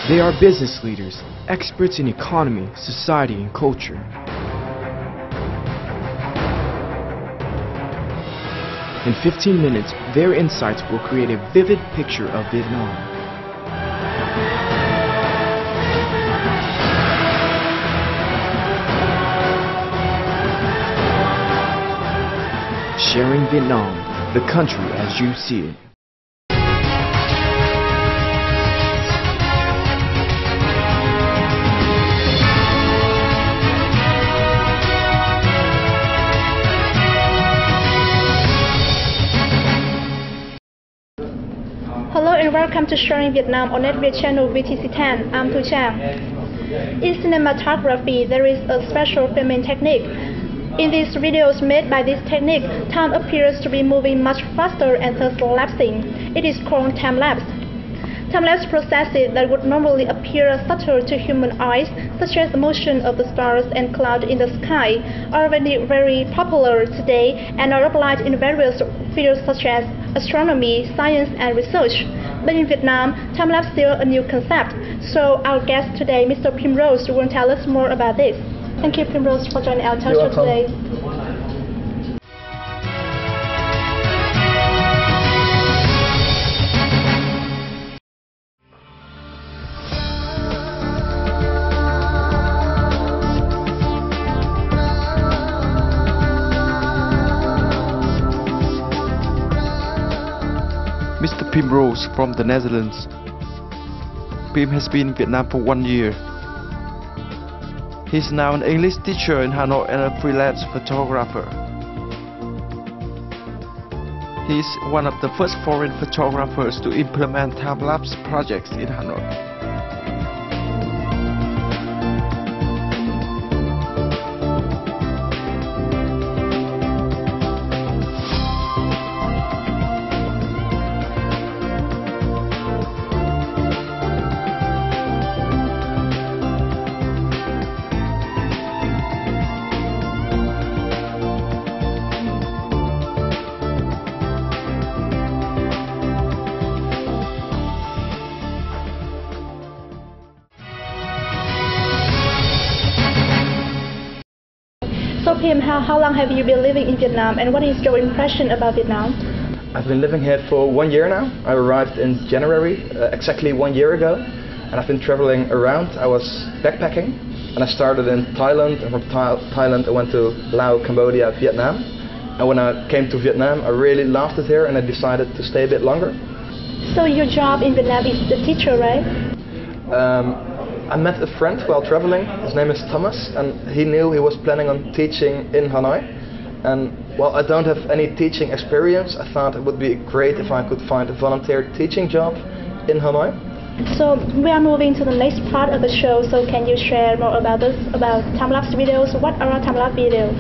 They are business leaders, experts in economy, society, and culture. In 15 minutes, their insights will create a vivid picture of Vietnam. Sharing Vietnam, the country as you see it. Hello and welcome to Sharing Vietnam on NetViet channel VTC10. I'm Thu Trang. In cinematography, there is a special filming technique. In these videos made by this technique, time appears to be moving much faster and thus lapsing. It is called time-lapse. Time-lapse processes that would normally appear subtle to human eyes, such as the motion of the stars and clouds in the sky, are very popular today and are applied in various fields such as astronomy, science, and research. But in Vietnam, time-lapse is still a new concept. So our guest today, Mr. Primrose, will tell us more about this. Thank you, Primrose, for joining our talk show today. Mr. Primrose from the Netherlands. Pim has been in Vietnam for 1 year. He is now an English teacher in Hanoi and a freelance photographer. He is one of the first foreign photographers to implement time-lapse projects in Hanoi. So Pim, how long have you been living in Vietnam and what is your impression about Vietnam? I've been living here for 1 year now. I arrived in January, exactly 1 year ago, and I've been traveling around. I was backpacking and I started in Thailand, and from Thailand I went to Laos, Cambodia, Vietnam. And when I came to Vietnam, I really loved it here and I decided to stay a bit longer. So your job in Vietnam is the teacher, right? I met a friend while traveling. His name is Thomas, and he knew he was planning on teaching in Hanoi. And while I don't have any teaching experience, I thought it would be great if I could find a volunteer teaching job in Hanoi. So we are moving to the next part of the show. So can you share more about this, about time-lapse videos? What are time-lapse videos?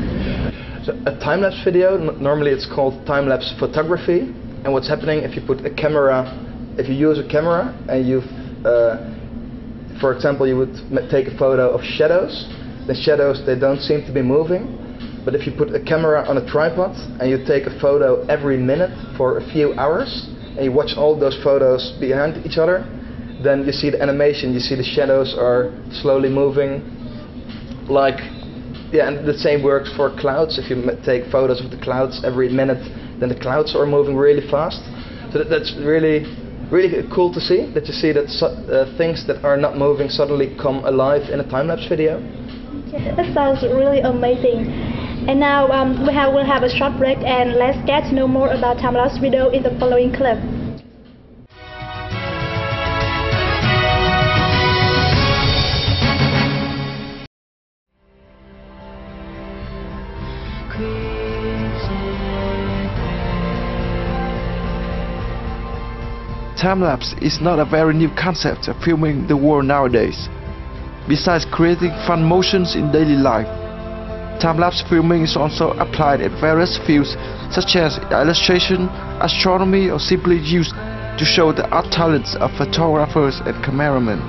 So a time-lapse video, normally it's called time-lapse photography. And what's happening if you put a camera, if you use a camera and you've for example, you would take a photo of shadows. The shadows, they don't seem to be moving. But if you put a camera on a tripod and you take a photo every minute for a few hours and you watch all those photos behind each other, then you see the animation, you see the shadows are slowly moving. And the same works for clouds. If you take photos of the clouds every minute, then the clouds are moving really fast. So that's really cool to see, that you see that things that are not moving suddenly come alive in a time-lapse video. That sounds really amazing. And now we'll have a short break and let's get to know more about time-lapse video in the following clip. Time-lapse is not a very new concept of filming the world nowadays. Besides creating fun motions in daily life, time-lapse filming is also applied in various fields such as illustration, astronomy, or simply used to show the art talents of photographers and cameramen.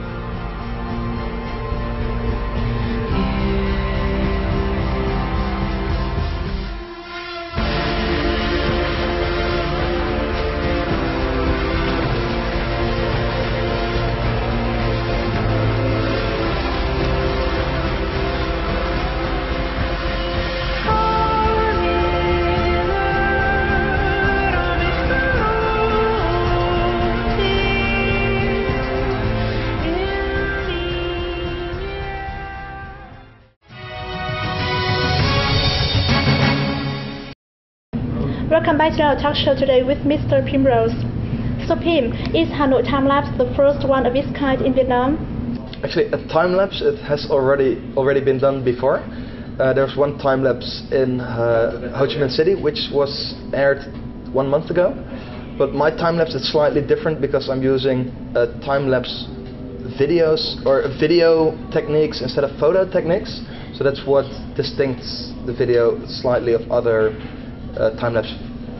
Welcome back to our talk show today with Mr. Primrose. So Pim, is Hanoi time-lapse the first one of its kind in Vietnam? Actually, a time-lapse, it has already been done before. There was one time-lapse in Ho Chi Minh City, which was aired 1 month ago. But my time-lapse is slightly different because I'm using time-lapse videos or video techniques instead of photo techniques. So that's what distincts the video slightly of other time-lapse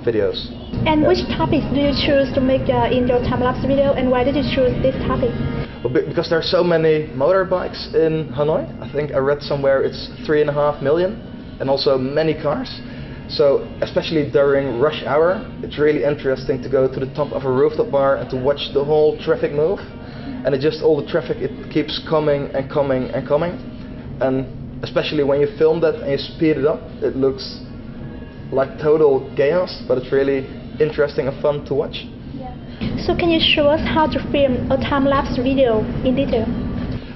videos. And which topics do you choose to make in your time-lapse video, and why did you choose this topic? Well, because there are so many motorbikes in Hanoi. I think I read somewhere it's 3.5 million, and also many cars. So especially during rush hour, it's really interesting to go to the top of a rooftop bar and to watch the whole traffic move. And it just, all the traffic, it keeps coming and coming and coming. And especially when you film that and you speed it up, it looks like total chaos, but it's really interesting and fun to watch. Yeah. So can you show us how to film a time-lapse video in detail?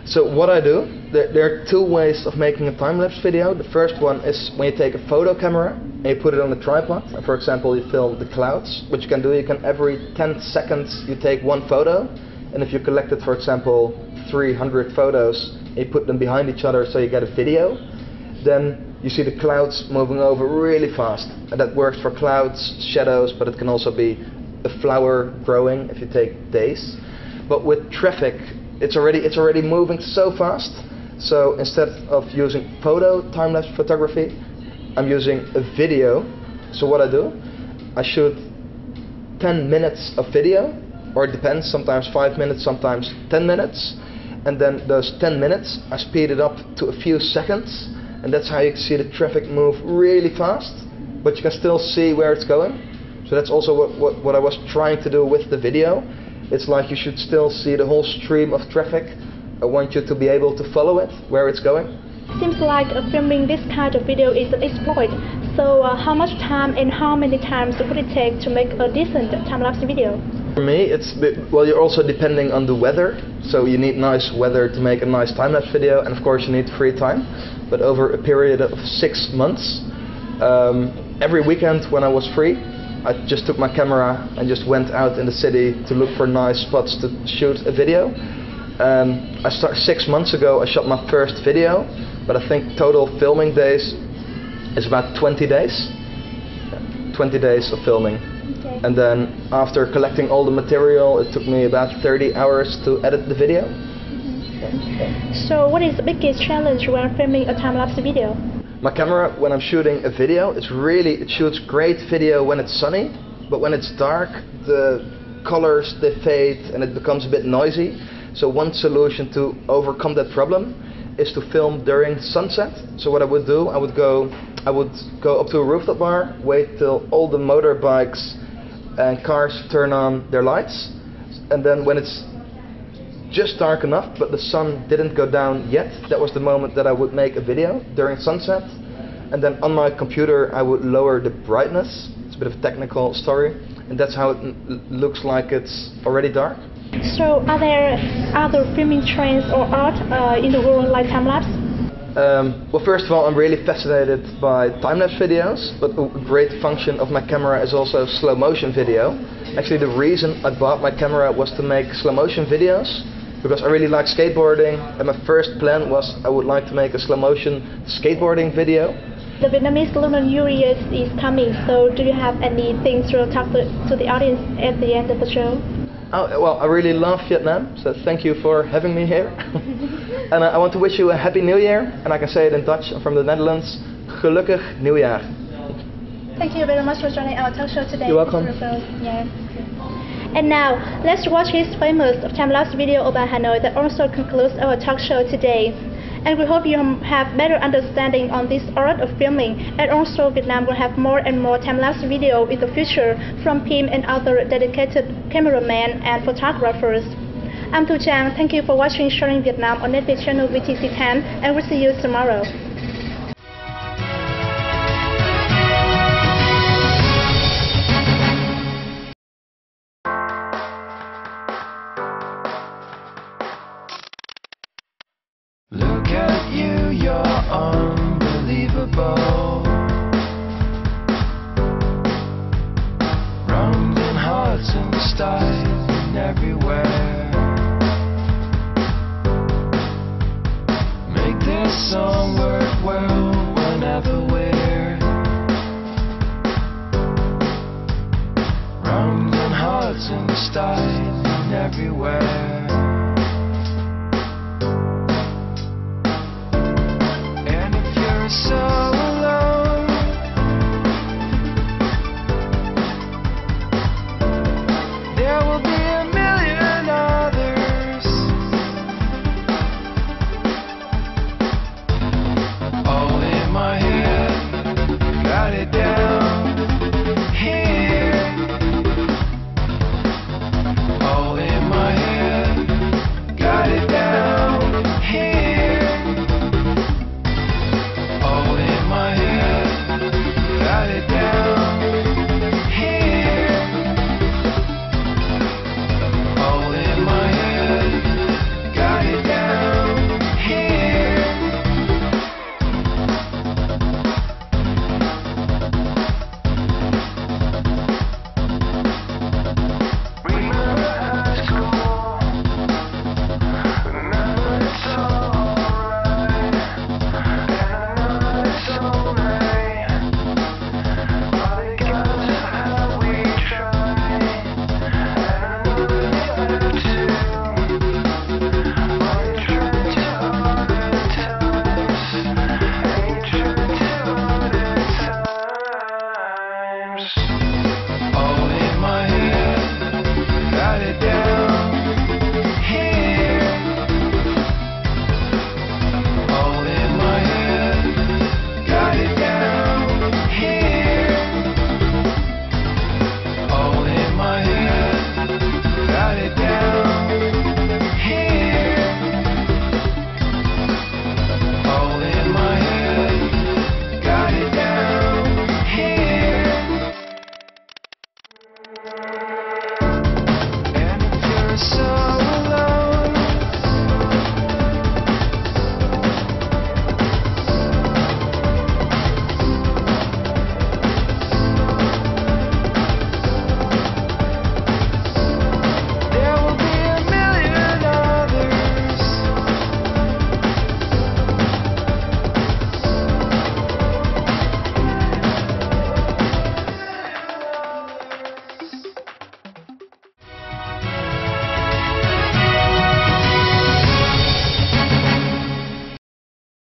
So what I do, there are two ways of making a time-lapse video. The first one is when you take a photo camera and you put it on a tripod. And for example, you film the clouds. What you can do, you can every 10 seconds you take one photo. And if you collected, for example, 300 photos, and you put them behind each other so you get a video, then you see the clouds moving over really fast. And that works for clouds, shadows, but it can also be a flower growing if you take days. But with traffic, it's already moving so fast. So instead of using photo time-lapse photography, I'm using a video. So what I do, I shoot 10 minutes of video, or it depends, sometimes 5 minutes, sometimes 10 minutes. And then those 10 minutes, I speed it up to a few seconds. And that's how you can see the traffic move really fast, but you can still see where it's going. So that's also what I was trying to do with the video. It's like you should still see the whole stream of traffic. I want you to be able to follow it, where it's going. Seems like filming this kind of video is an exploit. So how much time and how many times would it take to make a decent time-lapse video? For me, well, you're also depending on the weather. So you need nice weather to make a nice time-lapse video, and of course you need free time. But over a period of 6 months, every weekend when I was free, I just took my camera and just went out in the city to look for nice spots to shoot a video. 6 months ago I shot my first video, but I think total filming days is about 20 days. 20 days of filming. Okay. And then after collecting all the material, it took me about 30 hours to edit the video. So what is the biggest challenge when filming a time-lapse video? My camera, when I'm shooting a video, it shoots great video when it's sunny, but when it's dark, the colors, they fade and it becomes a bit noisy. So one solution to overcome that problem is to film during sunset. So what I would do, I would go up to a rooftop bar, wait till all the motorbikes and cars turn on their lights, and then when it's just dark enough but the sun didn't go down yet, that was the moment that I would make a video during sunset. And then on my computer I would lower the brightness. It's a bit of a technical story, and that's how it looks like it's already dark. So are there other filming trends or art in the world like time-lapse? Well, first of all, I'm really fascinated by time-lapse videos, but a great function of my camera is also slow motion video. Actually, the reason I bought my camera was to make slow motion videos, because I really like skateboarding, and my first plan was I would like to make a slow motion skateboarding video. The Vietnamese Lunar New Year is coming, so do you have anything to talk to the audience at the end of the show? Oh, well, I really love Vietnam, so thank you for having me here. And I want to wish you a Happy New Year, and I can say it in Dutch, I'm from the Netherlands. Gelukkig Nieuwjaar. Thank you very much for joining our talk show today. You're welcome. Yeah. And now, let's watch his famous time-lapse video about Hanoi that also concludes our talk show today. And we hope you have better understanding on this art of filming, and also Vietnam will have more and more time-lapse video in the future from Pim and other dedicated cameramen and photographers. I'm Tu Chang. Thank you for watching Sharing Vietnam on Netflix channel VTC10, and we'll see you tomorrow.